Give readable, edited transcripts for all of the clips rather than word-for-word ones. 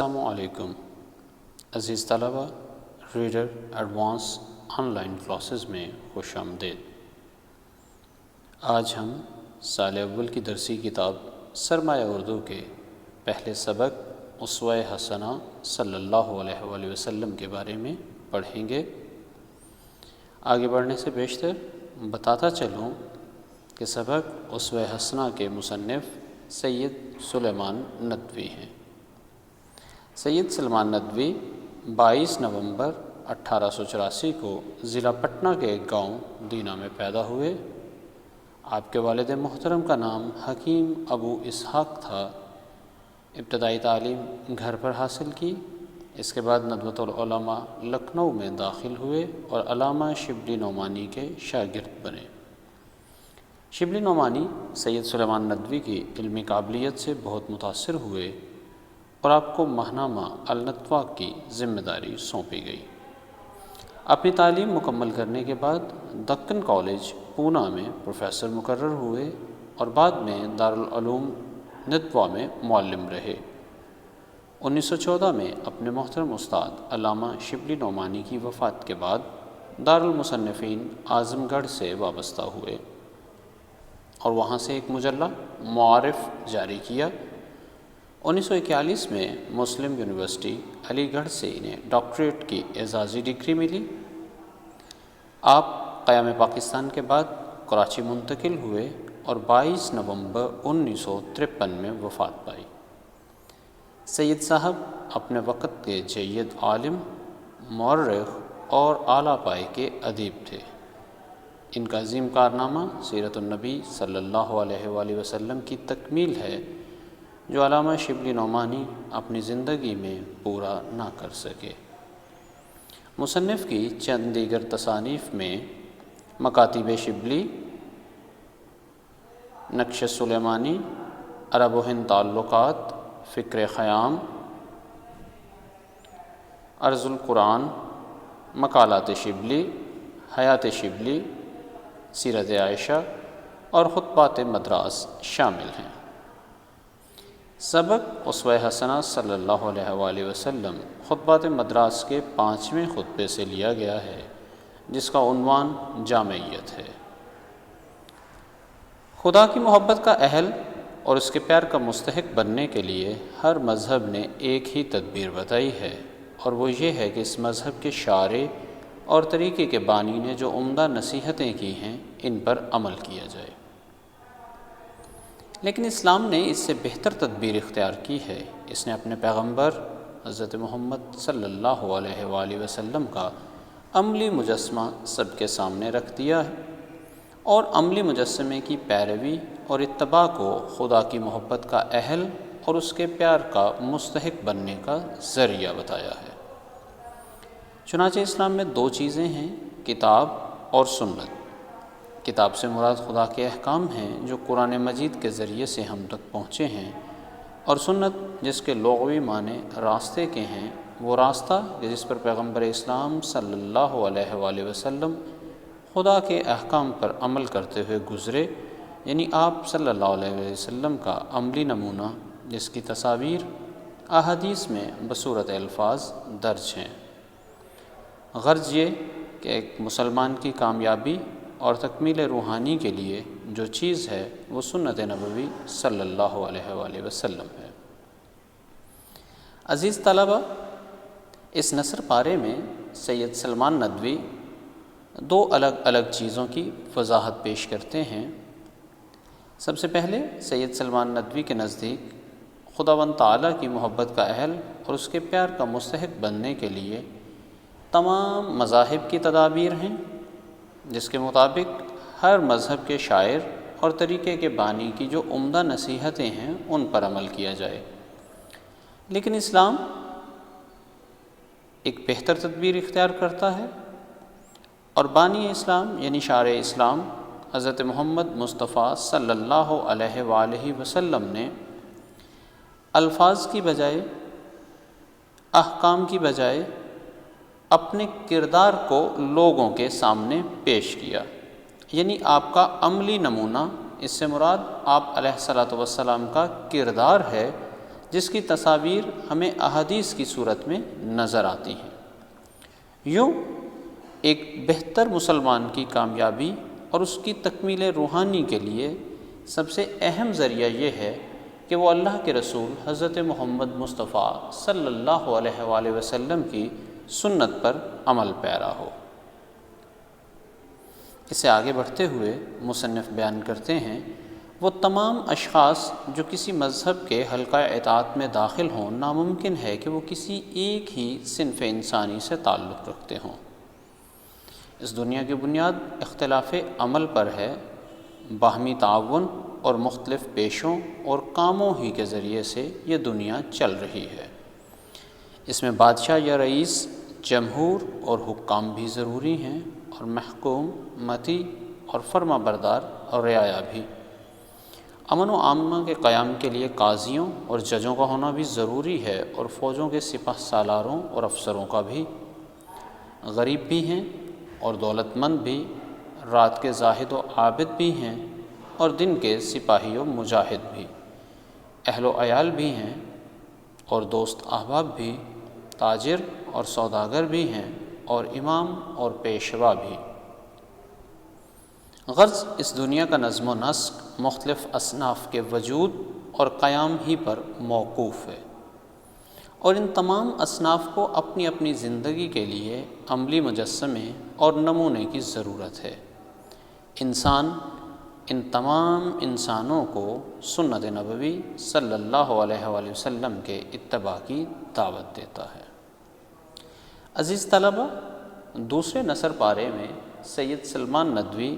السلام علیکم عزیز طلبہ، reader advance on line classes میں خوش آمدید۔ آج ہم سال اول کی درسی کتاب سرمایہ اردو کے پہلے سبق اسوہ حسنہ صلی اللہ علیہ وآلہ وسلم کے بارے میں پڑھیں گے۔ آگے بڑھنے سے بیشتر بتاتا چلوں کہ سبق اسوہ حسنہ کے مصنف سید سلیمان ندوی ہیں۔ سید سلیمان ندوی 22 نومبر 1884 کو ضلع پٹنہ کے ایک گاؤں دینا میں پیدا ہوئے۔ آپ کے والد محترم کا نام حکیم ابو اسحاق تھا۔ ابتدائی تعلیم گھر پر حاصل کی، اس کے بعد ندوۃ العلماء لکھنؤ میں داخل ہوئے اور علامہ شبلی نعمانی کے شاگرد بنے۔ شبلی نعمانی سید سلیمان ندوی کی علمی قابلیت سے بہت متاثر ہوئے اور آپ کو ماہنامہ الندوہ کی ذمہ داری سونپی گئی۔ اپنی تعلیم مکمل کرنے کے بعد دکن کالج پونہ میں پروفیسر مقرر ہوئے اور بعد میں دارالعلوم ندوہ میں معلم رہے۔ 1914 میں اپنے محترم استاد علامہ شبلی نعمانی کی وفات کے بعد دارالمصنفین اعظم گڑھ سے وابستہ ہوئے اور وہاں سے ایک مجلہ معارف جاری کیا۔ 1941 میں مسلم یونیورسٹی علی گڑھ سے انہیں ڈاکٹریٹ کی اعزازی ڈگری ملی۔ آپ قیام پاکستان کے بعد کراچی منتقل ہوئے اور 22 نومبر 1953 میں وفات پائی۔ سید صاحب اپنے وقت کے جید عالم، مورخ اور اعلیٰ پائے کے ادیب تھے۔ ان کا عظیم کارنامہ سیرت النبی صلی اللہ علیہ وآلہ وسلم کی تکمیل ہے، جو علامہ شبلی نعمانی اپنی زندگی میں پورا نہ کر سکے۔ مصنف کی چند دیگر تصانیف میں مکاتیب شبلی، نقش سلیمانی، عرب و ہند تعلقات، فکر خیام، عرض القرآن، مقالات شبلی، حیات شبلی، سیرت عائشہ اور خطبات مدراس شامل ہیں۔ سبق اسوہ حسنہ صلی اللہ علیہ وآلہ وسلم خطبات مدراس کے 5ویں خطبے سے لیا گیا ہے، جس کا عنوان جامعیت ہے۔ خدا کی محبت کا اہل اور اس کے پیار کا مستحق بننے کے لیے ہر مذہب نے ایک ہی تدبیر بتائی ہے، اور وہ یہ ہے کہ اس مذہب کے شارع اور طریقے کے بانی نے جو عمدہ نصیحتیں کی ہیں ان پر عمل کیا جائے۔ لیکن اسلام نے اس سے بہتر تدبیر اختیار کی ہے۔ اس نے اپنے پیغمبر حضرت محمد صلی اللہ علیہ وآلہ وسلم کا عملی مجسمہ سب کے سامنے رکھ دیا ہے اور عملی مجسمے کی پیروی اور اتباع کو خدا کی محبت کا اہل اور اس کے پیار کا مستحق بننے کا ذریعہ بتایا ہے۔ چنانچہ اسلام میں 2 چیزیں ہیں، کتاب اور سنت۔ کتاب سے مراد خدا کے احکام ہیں جو قرآن مجید کے ذریعے سے ہم تک پہنچے ہیں، اور سنت جس کے لغوی معنی راستے کے ہیں، وہ راستہ جس پر پیغمبر اسلام صلی اللہ علیہ وآلہ وسلم خدا کے احکام پر عمل کرتے ہوئے گزرے، یعنی آپ صلی اللہ علیہ وسلم کا عملی نمونہ، جس کی تصاویر احادیث میں بصورت الفاظ درج ہیں۔ غرض یہ کہ ایک مسلمان کی کامیابی اور تکمیل روحانی کے لیے جو چیز ہے وہ سنت نبوی صلی اللہ علیہ وآلہ وسلم ہے۔ عزیز طلبہ، اس نثر پارے میں سید سلیمان ندوی 2 الگ الگ چیزوں کی وضاحت پیش کرتے ہیں۔ سب سے پہلے سید سلیمان ندوی کے نزدیک خداوند تعالیٰ کی محبت کا اہل اور اس کے پیار کا مستحق بننے کے لیے تمام مذاہب کی تدابیر ہیں، جس کے مطابق ہر مذہب کے شاعر اور طریقے کے بانی کی جو عمدہ نصیحتیں ہیں ان پر عمل کیا جائے۔ لیکن اسلام ایک بہتر تدبیر اختیار کرتا ہے، اور بانی اسلام یعنی شارع اسلام حضرت محمد مصطفیٰ صلی اللہ علیہ وآلہ وسلم نے الفاظ کی بجائے، احکام کی بجائے اپنے کردار کو لوگوں کے سامنے پیش کیا، یعنی آپ کا عملی نمونہ، اس سے مراد آپ علیہ الصلوۃ والسلام کا کردار ہے جس کی تصاویر ہمیں احادیث کی صورت میں نظر آتی ہیں۔ یوں ایک بہتر مسلمان کی کامیابی اور اس کی تکمیل روحانی کے لیے سب سے اہم ذریعہ یہ ہے کہ وہ اللہ کے رسول حضرت محمد مصطفیٰ صلی اللہ علیہ وآلہ وسلم کی سنت پر عمل پیرا ہو۔ اسے آگے بڑھتے ہوئے مصنف بیان کرتے ہیں، وہ تمام اشخاص جو کسی مذہب کے حلقہ اطاعت میں داخل ہوں، ناممکن ہے کہ وہ کسی ایک ہی صنف انسانی سے تعلق رکھتے ہوں۔ اس دنیا کی بنیاد اختلاف عمل پر ہے، باہمی تعاون اور مختلف پیشوں اور کاموں ہی کے ذریعے سے یہ دنیا چل رہی ہے۔ اس میں بادشاہ یا رئیس، جمہور اور حکام بھی ضروری ہیں، اور محکوم، مطیع اور فرما بردار اور رعایا بھی۔ امن و امن کے قیام کے لیے قاضیوں اور ججوں کا ہونا بھی ضروری ہے، اور فوجوں کے سپہ سالاروں اور افسروں کا بھی۔ غریب بھی ہیں اور دولت مند بھی، رات کے زاہد و عابد بھی ہیں اور دن کے سپاہی و مجاہد بھی، اہل و عیال بھی ہیں اور دوست احباب بھی، تاجر اور سوداگر بھی ہیں اور امام اور پیشوا بھی۔ غرض اس دنیا کا نظم و نسق مختلف اصناف کے وجود اور قیام ہی پر موقوف ہے، اور ان تمام اصناف کو اپنی اپنی زندگی کے لیے عملی مجسمے اور نمونے کی ضرورت ہے۔ انسان ان تمام انسانوں کو سنت نبوی صلی اللہ علیہ وآلہ وسلم کے اتباع کی دعوت دیتا ہے۔ عزیز طلبہ، دوسرے نثر پارے میں سید سلمان ندوی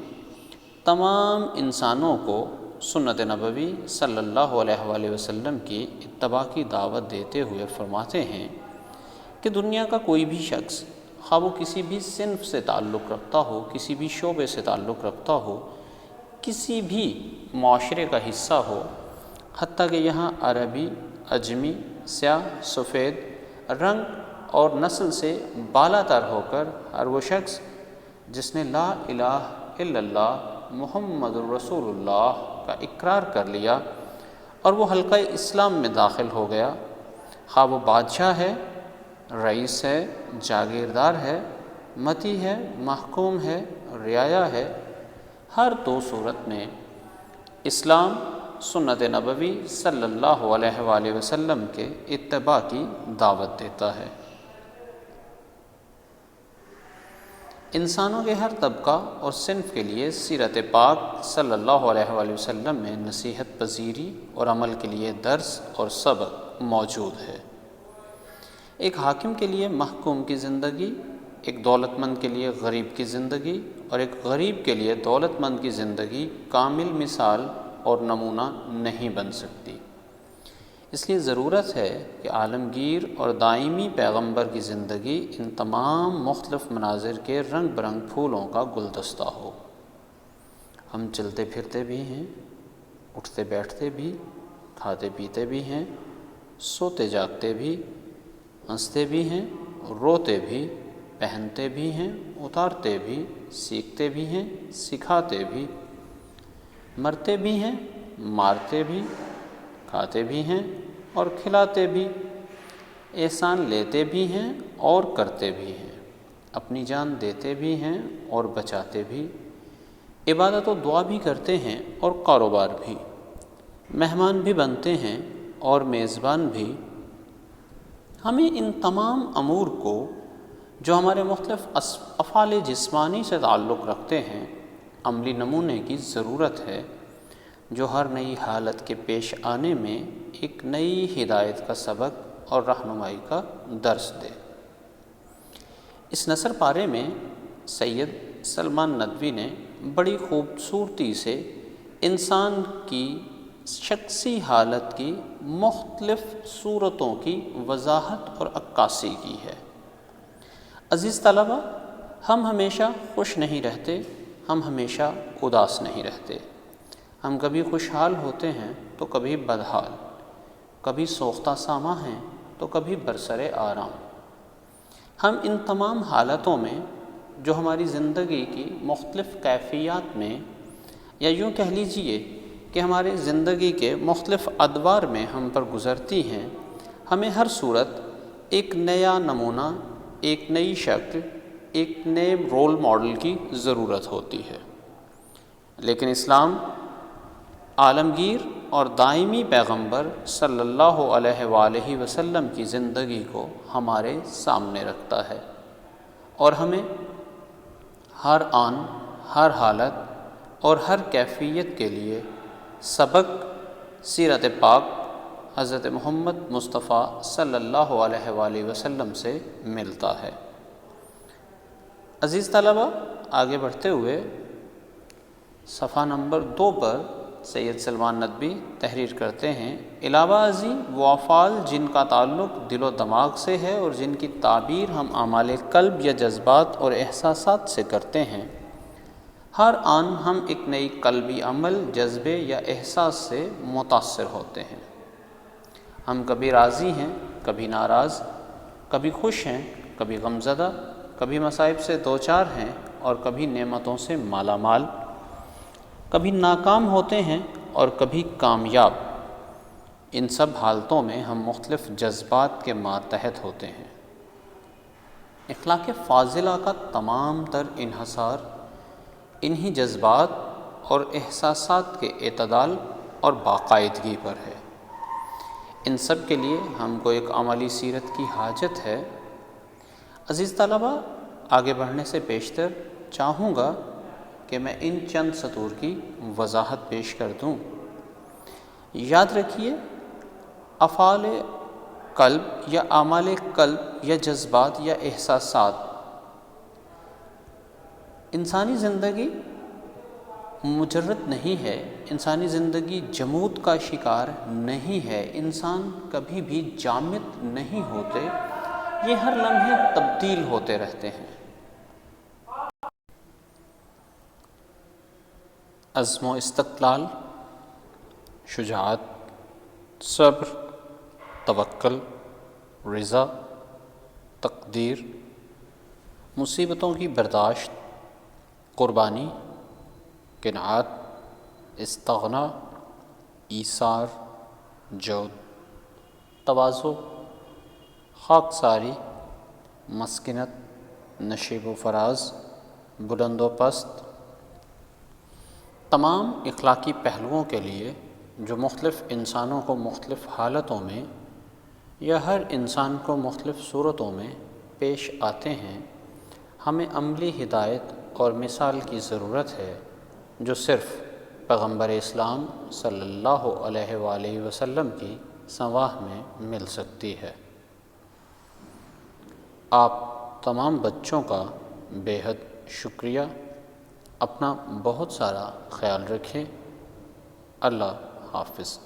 تمام انسانوں کو سنت نبوی صلی اللہ علیہ وآلہ وسلم کی اتباع کی دعوت دیتے ہوئے فرماتے ہیں کہ دنیا کا کوئی بھی شخص، خواہ وہ کسی بھی صنف سے تعلق رکھتا ہو، کسی بھی شعبے سے تعلق رکھتا ہو، کسی بھی معاشرے کا حصہ ہو، حتیٰ کہ یہاں عربی، اجمی، سیاہ، سفید رنگ اور نسل سے بالا تر ہو کر ہر وہ شخص جس نے لا الہ الا اللہ محمد الرسول اللہ کا اقرار کر لیا اور وہ حلقہ اسلام میں داخل ہو گیا، خواہ وہ بادشاہ ہے، رئیس ہے، جاگیردار ہے، مطیع ہے، محکوم ہے، رعایا ہے، ہر دو صورت میں اسلام سنت نبوی صلی اللہ علیہ وآلہ وسلم کے اتباع کی دعوت دیتا ہے۔ انسانوں کے ہر طبقہ اور صنف کے لیے سیرت پاک صلی اللہ علیہ وآلہ وسلم میں نصیحت پذیری اور عمل کے لیے درس اور سبق موجود ہے۔ ایک حاکم کے لیے محکوم کی زندگی، ایک دولت مند کے لیے غریب کی زندگی، اور ایک غریب کے لیے دولت مند کی زندگی کامل مثال اور نمونہ نہیں بن سکتی۔ اس لیے ضرورت ہے کہ عالمگیر اور دائمی پیغمبر کی زندگی ان تمام مختلف مناظر کے رنگ برنگ پھولوں کا گلدستہ ہو۔ ہم چلتے پھرتے بھی ہیں، اٹھتے بیٹھتے بھی، کھاتے پیتے بھی ہیں، سوتے جاگتے بھی، ہنستے بھی ہیں، روتے بھی، پہنتے بھی ہیں، اتارتے بھی، سیکھتے بھی ہیں، سکھاتے بھی، مرتے بھی ہیں، مارتے بھی، کھاتے بھی ہیں اور کھلاتے بھی، احسان لیتے بھی ہیں اور کرتے بھی ہیں، اپنی جان دیتے بھی ہیں اور بچاتے بھی، عبادت و دعا بھی کرتے ہیں اور کاروبار بھی، مہمان بھی بنتے ہیں اور میزبان بھی۔ ہمیں ان تمام امور کو جو ہمارے مختلف افعال جسمانی سے تعلق رکھتے ہیں، عملی نمونے کی ضرورت ہے جو ہر نئی حالت کے پیش آنے میں ایک نئی ہدایت کا سبق اور رہنمائی کا درس دے۔ اس نثر پارے میں سید سلمان ندوی نے بڑی خوبصورتی سے انسان کی شخصی حالت کی مختلف صورتوں کی وضاحت اور عکاسی کی ہے۔ عزیز طلبہ، ہم ہمیشہ خوش نہیں رہتے، ہم ہمیشہ اداس نہیں رہتے، ہم کبھی خوشحال ہوتے ہیں تو کبھی بدحال، کبھی سوختہ ساماں ہیں تو کبھی برسر آرام۔ ہم ان تمام حالتوں میں جو ہماری زندگی کی مختلف کیفیات میں، یا یوں کہہ لیجئے کہ ہماری زندگی کے مختلف ادوار میں ہم پر گزرتی ہیں، ہمیں ہر صورت ایک نیا نمونہ، ایک نئی شکل، ایک نئے رول ماڈل کی ضرورت ہوتی ہے، لیکن اسلام عالمگیر اور دائمی پیغمبر صلی اللہ علیہ وآلہ وسلم کی زندگی کو ہمارے سامنے رکھتا ہے اور ہمیں ہر آن، ہر حالت اور ہر کیفیت کے لیے سبق سیرت پاک حضرت محمد مصطفیٰ صلی اللہ علیہ وآلہ وسلم سے ملتا ہے۔ عزیز طلبہ، آگے بڑھتے ہوئے صفحہ نمبر 2 پر سید سلمان ندوی تحریر کرتے ہیں، علاوہ ازیں وہ افعال جن کا تعلق دل و دماغ سے ہے اور جن کی تعبیر ہم اعمال قلب یا جذبات اور احساسات سے کرتے ہیں، ہر آن ہم ایک نئی قلبی عمل، جذبے یا احساس سے متاثر ہوتے ہیں۔ ہم کبھی راضی ہیں، کبھی ناراض، کبھی خوش ہیں، کبھی غمزدہ، کبھی مصائب سے دوچار ہیں اور کبھی نعمتوں سے مالا مال، کبھی ناکام ہوتے ہیں اور کبھی کامیاب۔ ان سب حالتوں میں ہم مختلف جذبات کے ماتحت ہوتے ہیں۔ اخلاق فاضلہ کا تمام تر انحصار انہی جذبات اور احساسات کے اعتدال اور باقاعدگی پر ہے۔ ان سب کے لیے ہم کو ایک عملی سیرت کی حاجت ہے۔ عزیز طلبہ، آگے بڑھنے سے پیشتر چاہوں گا کہ میں ان چند سطور کی وضاحت پیش کر دوں۔ یاد رکھیے، افعال قلب یا اعمال قلب یا جذبات یا احساسات، انسانی زندگی مجرد نہیں ہے، انسانی زندگی جمود کا شکار نہیں ہے، انسان کبھی بھی جامد نہیں ہوتے، یہ ہر لمحے تبدیل ہوتے رہتے ہیں۔ عزم و استقلال، شجاعت، صبر، توکل، رضا، تقدیر، مصیبتوں کی برداشت، قربانی، قناعت، استغنا، ایثار، جود، تواضع، خاکساری، مسکنت، نشیب و فراز، بلند و پست، تمام اخلاقی پہلوؤں کے لیے جو مختلف انسانوں کو مختلف حالتوں میں یا ہر انسان کو مختلف صورتوں میں پیش آتے ہیں، ہمیں عملی ہدایت اور مثال کی ضرورت ہے جو صرف پیغمبر اسلام صلی اللہ علیہ وآلہ وسلم کی سواہ میں مل سکتی ہے۔ آپ تمام بچوں کا بے حد شکریہ۔ اپنا بہت سارا خیال رکھیں۔ اللہ حافظ۔